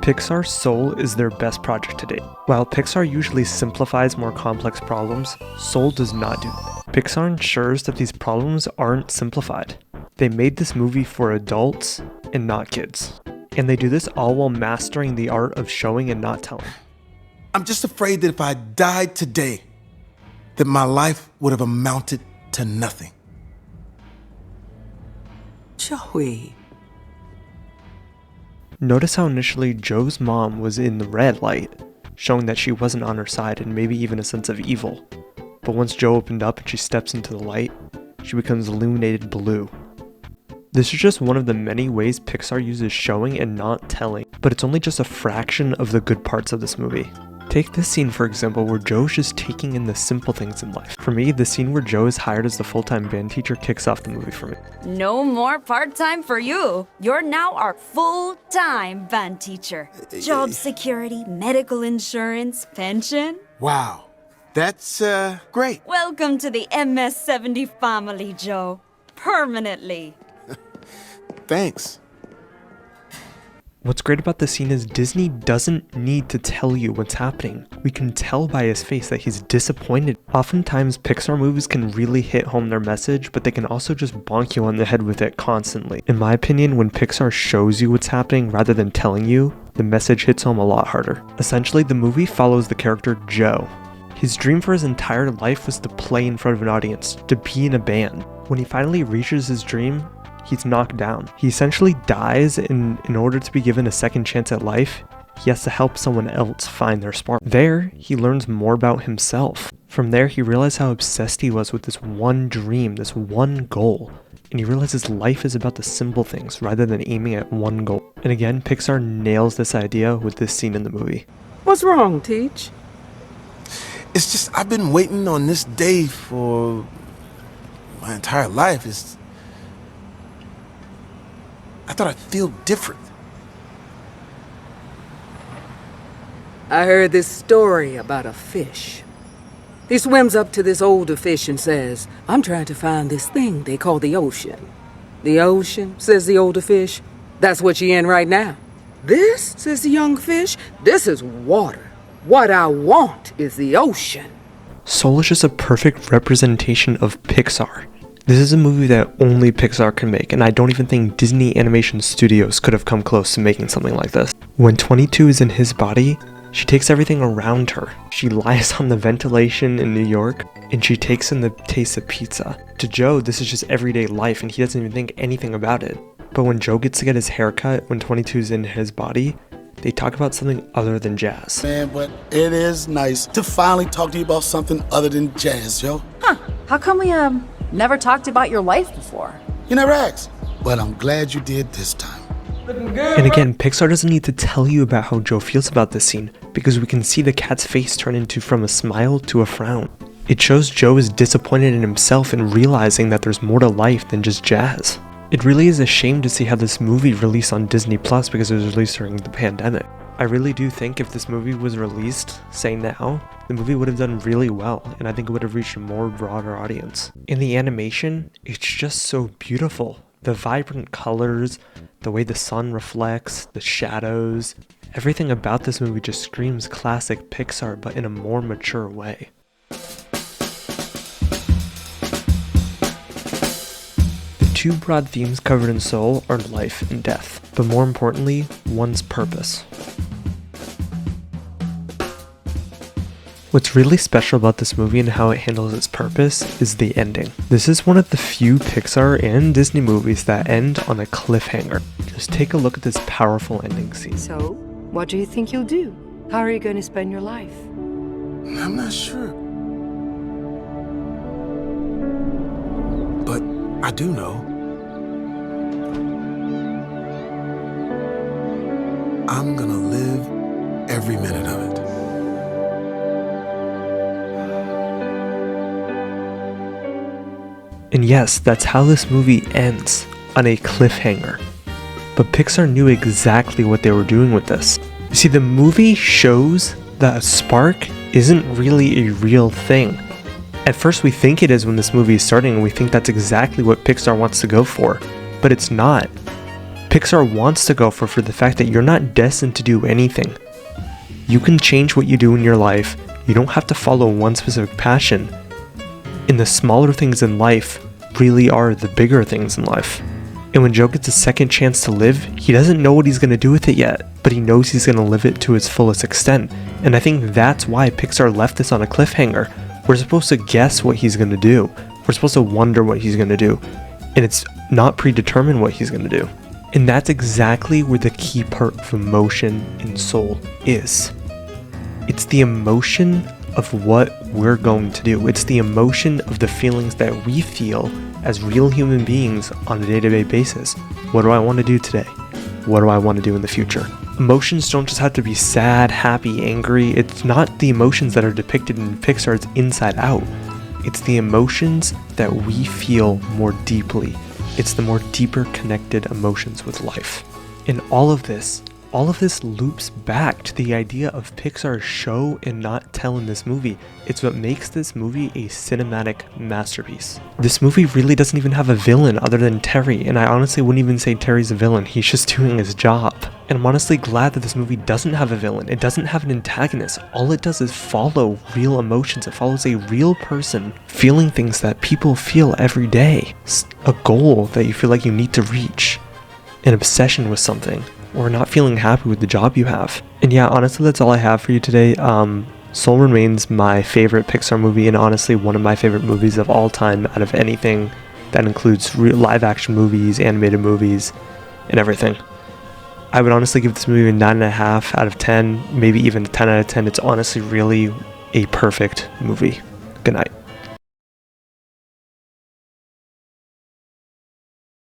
Pixar's Soul is their best project to date. While Pixar usually simplifies more complex problems, Soul does not do. Pixar ensures that these problems aren't simplified. They made this movie for adults and not kids. And they do this all while mastering the art of showing and not telling. I'm just afraid that if I died today, that my life would have amounted to nothing. Joey. Notice how initially Joe's mom was in the red light, showing that she wasn't on her side and maybe even a sense of evil. But once Joe opened up and she steps into the light, she becomes illuminated blue. This is just one of the many ways Pixar uses showing and not telling, but it's only just a fraction of the good parts of this movie. Take this scene for example where Joe's just taking in the simple things in life. For me, the scene where Joe is hired as the full-time band teacher kicks off the movie for me. No more part-time for you. You're now our full-time band teacher. Job security, medical insurance, pension. Wow, that's great. Welcome to the MS-70 family, Joe. Permanently. Thanks. What's great about this scene is Disney doesn't need to tell you what's happening. We can tell by his face that he's disappointed. Oftentimes, Pixar movies can really hit home their message, but they can also just bonk you on the head with it constantly. In my opinion, when Pixar shows you what's happening rather than telling you, the message hits home a lot harder. Essentially, the movie follows the character Joe. His dream for his entire life was to play in front of an audience, to be in a band. When he finally reaches his dream, he's knocked down. He essentially dies, and in order to be given a second chance at life, he has to help someone else find their spark. There, he learns more about himself. From there, he realized how obsessed he was with this one dream, this one goal. And he realizes life is about the simple things rather than aiming at one goal. And again, Pixar nails this idea with this scene in the movie. What's wrong, Teach? It's just, I've been waiting on this day for my entire life. I thought I'd feel different. I heard this story about a fish. He swims up to this older fish and says, "I'm trying to find this thing they call the ocean." "The ocean," says the older fish. "That's what you're in right now." "This," says the young fish, "this is water. What I want is the ocean." Soul is just a perfect representation of Pixar. This is a movie that only Pixar can make, and I don't even think Disney Animation Studios could have come close to making something like this. When 22 is in his body, she takes everything around her. She lies on the ventilation in New York, and she takes in the taste of pizza. To Joe, this is just everyday life, and he doesn't even think anything about it. But when Joe gets to get his hair cut when 22 is in his body, they talk about something other than jazz. Man, but it is nice to finally talk to you about something other than jazz, yo. Huh. How come we, never talked about your life before? You never asked. But I'm glad you did this time. And again, Pixar doesn't need to tell you about how Joe feels about this scene, because we can see the cat's face turn into from a smile to a frown. It shows Joe is disappointed in himself and realizing that there's more to life than just jazz. It really is a shame to see how this movie released on Disney Plus because it was released during the pandemic. I really do think if this movie was released, say now, the movie would have done really well, and I think it would have reached a more broader audience. In the animation, it's just so beautiful. The vibrant colors, the way the sun reflects, the shadows, everything about this movie just screams classic Pixar, but in a more mature way. The two broad themes covered in Soul are life and death, but more importantly, one's purpose. What's really special about this movie and how it handles its purpose is the ending. This is one of the few Pixar and Disney movies that end on a cliffhanger. Just take a look at this powerful ending scene. So, what do you think you'll do? How are you going to spend your life? I'm not sure. But I do know. I'm gonna live every minute of it. And yes, that's how this movie ends, on a cliffhanger. But Pixar knew exactly what they were doing with this. You see, the movie shows that a spark isn't really a real thing. At first we think it is when this movie is starting, and we think that's exactly what Pixar wants to go for, but it's not. Pixar wants to go for the fact that you're not destined to do anything. You can change what you do in your life. You don't have to follow one specific passion. And the smaller things in life really are the bigger things in life. And when Joe gets a second chance to live, he doesn't know what he's going to do with it yet, but he knows he's going to live it to its fullest extent. And I think that's why Pixar left this on a cliffhanger. We're supposed to guess what he's going to do. We're supposed to wonder what he's going to do. And it's not predetermined what he's going to do. And that's exactly where the key part of emotion and soul is. It's the emotion of what we're going to do. It's the emotion of the feelings that we feel as real human beings on a day-to-day basis. What do I want to do today? What do I want to do in the future? Emotions don't just have to be sad, happy, angry. It's not the emotions that are depicted in Pixar's Inside Out. It's the emotions that we feel more deeply. It's the more deeper connected emotions with life. And all of this loops back to the idea of Pixar's show and not tell in this movie. It's what makes this movie a cinematic masterpiece. This movie really doesn't even have a villain other than Terry, and I honestly wouldn't even say Terry's a villain. He's just doing his job. And I'm honestly glad that this movie doesn't have a villain. It doesn't have an antagonist. All it does is follow real emotions. It follows a real person feeling things that people feel every day. A goal that you feel like you need to reach. An obsession with something. Or not feeling happy with the job you have. And yeah, honestly, that's all I have for you today. Soul remains my favorite Pixar movie, and honestly one of my favorite movies of all time out of anything that includes live action movies, animated movies, and everything. I would honestly give this movie a 9.5 out of 10, maybe even a 10 out of 10. It's honestly really a perfect movie. Good night.